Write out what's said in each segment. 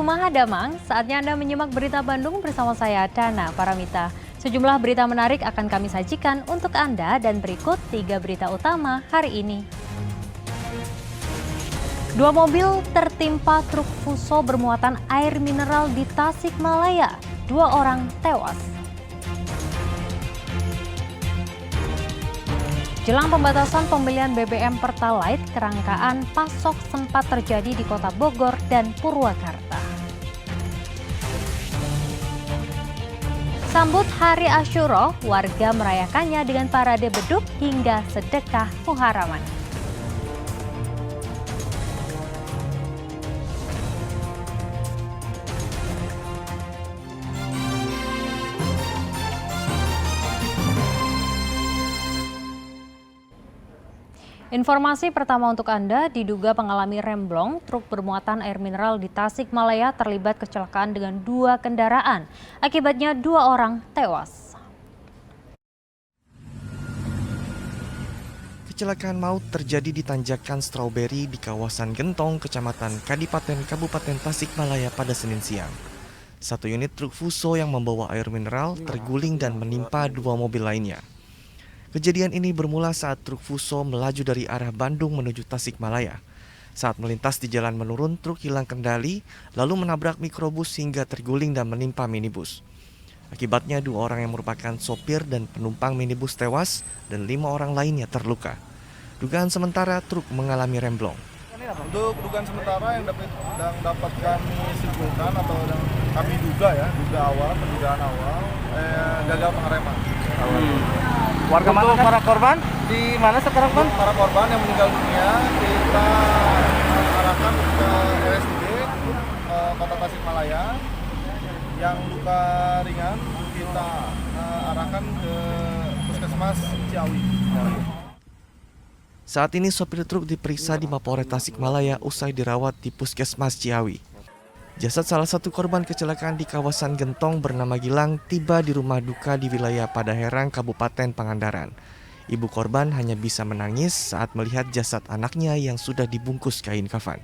Mahadamang, saatnya Anda menyimak berita Bandung bersama saya, Dana Paramita. Sejumlah berita menarik akan kami sajikan untuk Anda dan berikut 3 berita utama hari ini. 2 mobil tertimpa truk Fuso bermuatan air mineral di Tasikmalaya. 2 orang tewas. Jelang pembatasan pembelian BBM Pertalite, kelangkaan pasok sempat terjadi di Kota Bogor dan Purwakarta. Sambut Hari Asyura, warga merayakannya dengan parade beduk hingga sedekah muharaman. Informasi pertama untuk Anda, diduga mengalami remblong, truk bermuatan air mineral di Tasikmalaya terlibat kecelakaan dengan 2 kendaraan. Akibatnya 2 orang tewas. Kecelakaan maut terjadi di Tanjakan Strawberry di kawasan Gentong, Kecamatan Kadipaten, Kabupaten Tasikmalaya pada Senin siang. 1 unit truk Fuso yang membawa air mineral terguling dan menimpa 2 mobil lainnya. Kejadian ini bermula saat truk Fuso melaju dari arah Bandung menuju Tasikmalaya. Saat melintas di jalan menurun, truk hilang kendali, lalu menabrak mikrobus hingga terguling dan menimpa minibus. Akibatnya 2 orang yang merupakan sopir dan penumpang minibus tewas dan 5 orang lainnya terluka. Dugaan sementara truk mengalami remblong. Untuk dugaan sementara yang dapat kami simpulkan atau yang kami duga pendugaan awal gagal pengereman. Warga mana para korban? Di mana sekarang, Bang? Para korban yang meninggal dunia kita arahkan ke RSUD Kota Tasikmalaya. Yang luka ringan kita arahkan ke Puskesmas Ciawi. Saat ini sopir truk diperiksa di Mapolres Tasikmalaya usai dirawat di Puskesmas Ciawi. Jasad salah satu korban kecelakaan di kawasan Gentong bernama Gilang tiba di rumah duka di wilayah Padaherang, Kabupaten Pangandaran. Ibu korban hanya bisa menangis saat melihat jasad anaknya yang sudah dibungkus kain kafan.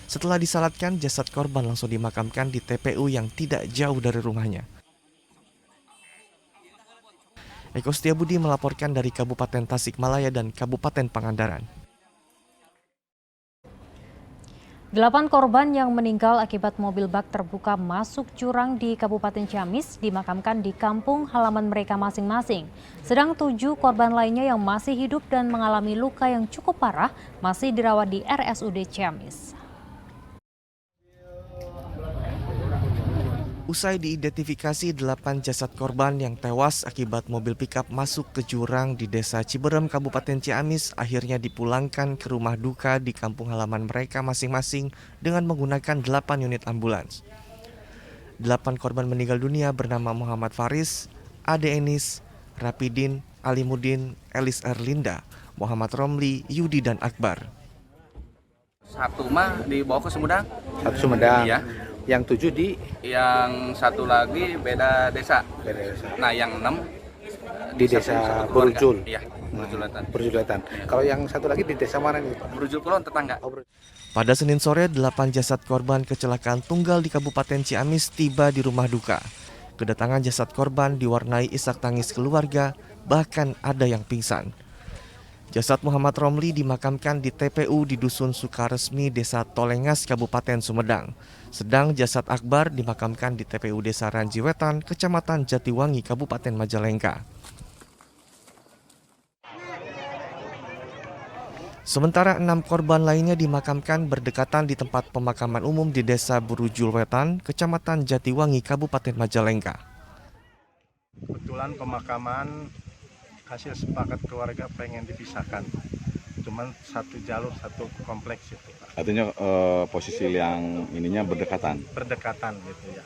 Setelah disalatkan, jasad korban langsung dimakamkan di TPU yang tidak jauh dari rumahnya. Eko Setiabudi melaporkan dari Kabupaten Tasikmalaya dan Kabupaten Pangandaran. 8 korban yang meninggal akibat mobil bak terbuka masuk jurang di Kabupaten Ciamis dimakamkan di kampung halaman mereka masing-masing. Sedang 7 korban lainnya yang masih hidup dan mengalami luka yang cukup parah masih dirawat di RSUD Ciamis. Usai diidentifikasi 8 jasad korban yang tewas akibat mobil pickup masuk ke jurang di Desa Ciberem, Kabupaten Ciamis, akhirnya dipulangkan ke rumah duka di kampung halaman mereka masing-masing dengan menggunakan 8 unit ambulans. 8 korban meninggal dunia bernama Muhammad Faris, Ade Enis, Rapidin, Alimuddin, Elis Erlinda, Muhammad Romli, Yudi, dan Akbar. 1 mah dibawa ke Sumedang. 1 Sumedang. Iya. Yang 7 di? Yang 1 lagi beda desa. Nah, yang 6 di desa Berujul. Iya, Berjuletan. Kalau yang 1 lagi di desa mana nih? Berujul Kulon, tetangga. Pada Senin sore, 8 jasad korban kecelakaan tunggal di Kabupaten Ciamis tiba di rumah duka. Kedatangan jasad korban diwarnai isak tangis keluarga, bahkan ada yang pingsan. Jasad Muhammad Romli dimakamkan di TPU di Dusun Sukaresmi, Desa Tolengas, Kabupaten Sumedang. Sedang jasad Akbar dimakamkan di TPU Desa Ranjiwetan, Kecamatan Jatiwangi, Kabupaten Majalengka. Sementara 6 korban lainnya dimakamkan berdekatan di tempat pemakaman umum di Desa Berujul Wetan, Kecamatan Jatiwangi, Kabupaten Majalengka. Kebetulan pemakaman hasil sepakat keluarga pengen dipisahkan, cuman 1 jalur 1 kompleks itu. Artinya posisi yang ininya berdekatan gitu ya.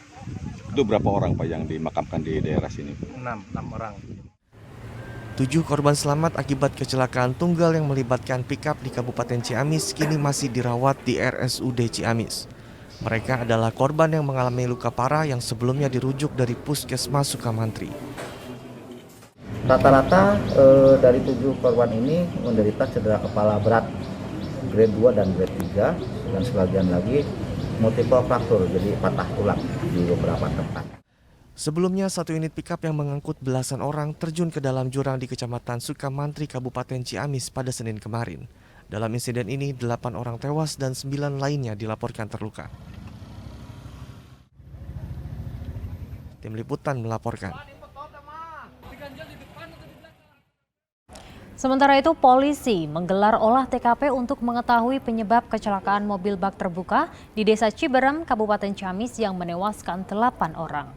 Itu berapa orang Pak yang dimakamkan di daerah sini? 6 orang. 7 korban selamat akibat kecelakaan tunggal yang melibatkan pickup di Kabupaten Ciamis kini masih dirawat di RSUD Ciamis. Mereka adalah korban yang mengalami luka parah yang sebelumnya dirujuk dari Puskesmas Sukamantri. Rata-rata dari 7 korban ini menderita cedera kepala berat grade 2 dan grade 3 dan sebagian lagi multiple fracture, jadi patah tulang di beberapa tempat. Sebelumnya, satu unit pickup yang mengangkut belasan orang terjun ke dalam jurang di Kecamatan Sukamantri, Kabupaten Ciamis pada Senin kemarin. Dalam insiden ini, 8 orang tewas dan 9 lainnya dilaporkan terluka. Tim Liputan melaporkan. Sementara itu, polisi menggelar olah TKP untuk mengetahui penyebab kecelakaan mobil bak terbuka di Desa Ciberem, Kabupaten Ciamis yang menewaskan 8 orang.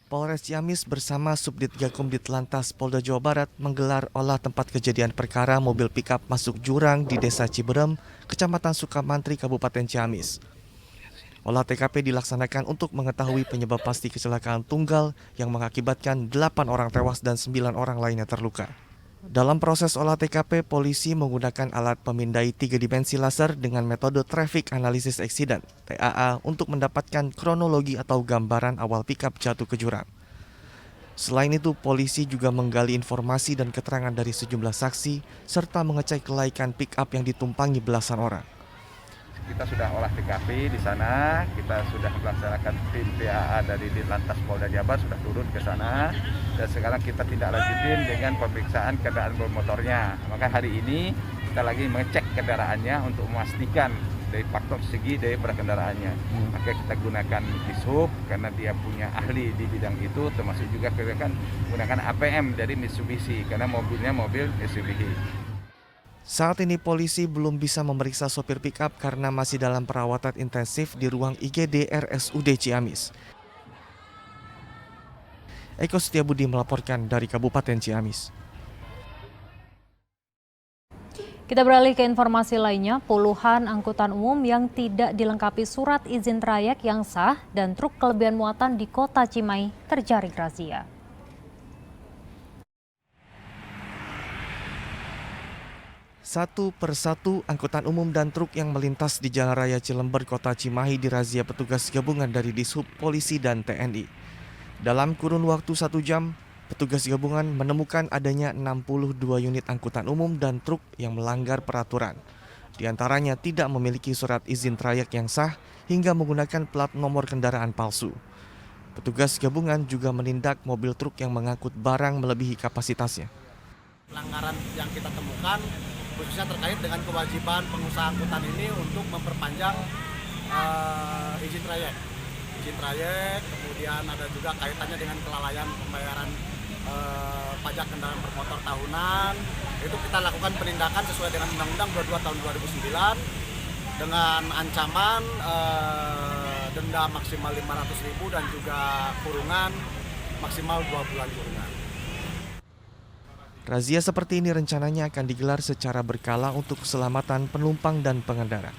Polres Ciamis bersama Subdit Gakum Ditlantas Polda Jawa Barat menggelar olah tempat kejadian perkara mobil pickup masuk jurang di Desa Ciberem, Kecamatan Sukamantri, Kabupaten Ciamis. Olah TKP dilaksanakan untuk mengetahui penyebab pasti kecelakaan tunggal yang mengakibatkan 8 orang tewas dan 9 orang lainnya terluka. Dalam proses olah TKP, polisi menggunakan alat pemindai 3 dimensi laser dengan metode Traffic Analysis Accident (TAA) untuk mendapatkan kronologi atau gambaran awal pickup jatuh ke jurang. Selain itu, polisi juga menggali informasi dan keterangan dari sejumlah saksi serta mengecek kelaikan pickup yang ditumpangi belasan orang. Kita sudah olah TKP di sana, kita sudah melaksanakan tim TAA dari Ditlantas Polda Jabar sudah turun ke sana, dan sekarang kita tindak lanjutin dengan pemeriksaan kendaraan bermotornya. Maka hari ini kita lagi mengecek kendaraannya untuk memastikan dari faktor segi dari kendaraannya. Maka kita gunakan Dishub karena dia punya ahli di bidang itu, termasuk juga gunakan APM dari Mitsubishi karena mobilnya mobil Mitsubishi. Saat ini polisi belum bisa memeriksa sopir pickup karena masih dalam perawatan intensif di ruang IGD RSUD Ciamis. Eko Setiabudi melaporkan dari Kabupaten Ciamis. Kita beralih ke informasi lainnya, puluhan angkutan umum yang tidak dilengkapi surat izin trayek yang sah dan truk kelebihan muatan di Kota Cimahi terjaring razia. Satu persatu angkutan umum dan truk yang melintas di Jalan Raya Cilember, Kota Cimahi dirazia petugas gabungan dari Dishub, Polisi, dan TNI. Dalam kurun waktu 1 jam, petugas gabungan menemukan adanya 62 unit angkutan umum dan truk yang melanggar peraturan. Di antaranya tidak memiliki surat izin trayek yang sah hingga menggunakan plat nomor kendaraan palsu. Petugas gabungan juga menindak mobil truk yang mengangkut barang melebihi kapasitasnya. Pelanggaran yang kita temukan khususnya terkait dengan kewajiban pengusaha angkutan ini untuk memperpanjang izin trayek. Izin trayek, kemudian ada juga kaitannya dengan kelalaian pembayaran pajak kendaraan bermotor tahunan. Itu kita lakukan penindakan sesuai dengan Undang-Undang 22 tahun 2009 dengan ancaman denda maksimal 500.000 dan juga kurungan maksimal 2 bulan kurungan. Razia seperti ini rencananya akan digelar secara berkala untuk keselamatan penumpang dan pengendara.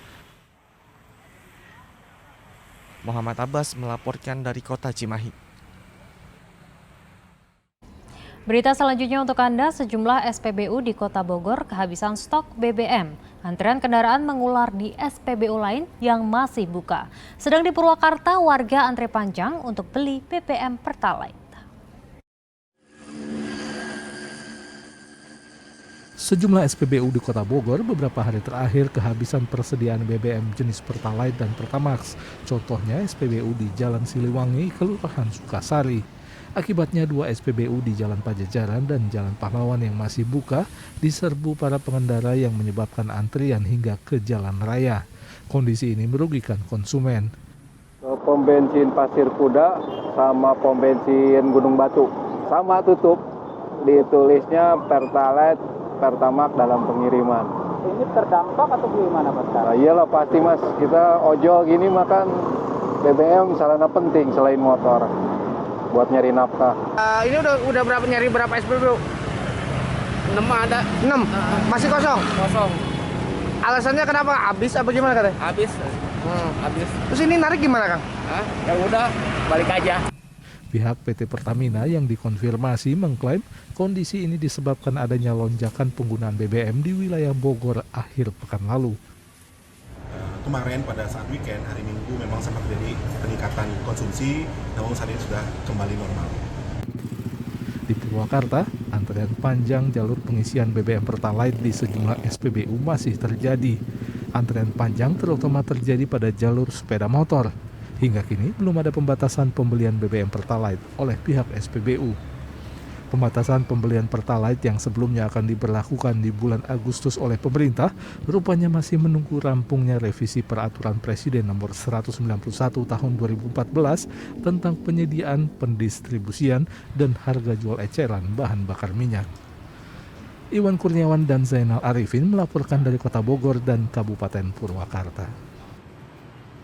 Muhammad Abbas melaporkan dari Kota Cimahi. Berita selanjutnya untuk Anda, sejumlah SPBU di Kota Bogor kehabisan stok BBM. Antrean kendaraan mengular di SPBU lain yang masih buka. Sedang di Purwakarta, warga antre panjang untuk beli BBM Pertalite. Sejumlah SPBU di Kota Bogor beberapa hari terakhir kehabisan persediaan BBM jenis Pertalite dan Pertamax. Contohnya SPBU di Jalan Siliwangi, Kelurahan Sukasari. Akibatnya 2 SPBU di Jalan Pajajaran dan Jalan Pahlawan yang masih buka diserbu para pengendara yang menyebabkan antrian hingga ke jalan raya. Kondisi ini merugikan konsumen. Pom bensin Pasir Kuda sama pom bensin Gunung Batu sama tutup, ditulisnya Pertalite Pertamax dalam pengiriman. Ini terdampak atau gimana Pak? Iyalah pasti Mas, kita ojol gini makan BBM sarana penting selain motor buat nyari nafkah. Ini udah nyari berapa SPBU? 6 ada. 6? Masih kosong? Kosong. Alasannya kenapa? Habis apa gimana katanya? Habis. Habis. Terus ini narik gimana Kang? Ya udah, balik aja. Pihak PT Pertamina yang dikonfirmasi mengklaim kondisi ini disebabkan adanya lonjakan penggunaan BBM di wilayah Bogor akhir pekan lalu. kemarin pada saat weekend, hari Minggu memang sempat terjadi peningkatan konsumsi, namun saat ini sudah kembali normal. Di Purwakarta, antrean panjang jalur pengisian BBM Pertalite di sejumlah SPBU masih terjadi. Antrean panjang terutama terjadi pada jalur sepeda motor. Hingga kini belum ada pembatasan pembelian BBM Pertalite oleh pihak SPBU. Pembatasan pembelian Pertalite yang sebelumnya akan diberlakukan di bulan Agustus oleh pemerintah rupanya masih menunggu rampungnya revisi Peraturan Presiden Nomor 191 Tahun 2014 tentang penyediaan, pendistribusian, dan harga jual eceran bahan bakar minyak. Iwan Kurniawan dan Zainal Arifin melaporkan dari Kota Bogor dan Kabupaten Purwakarta.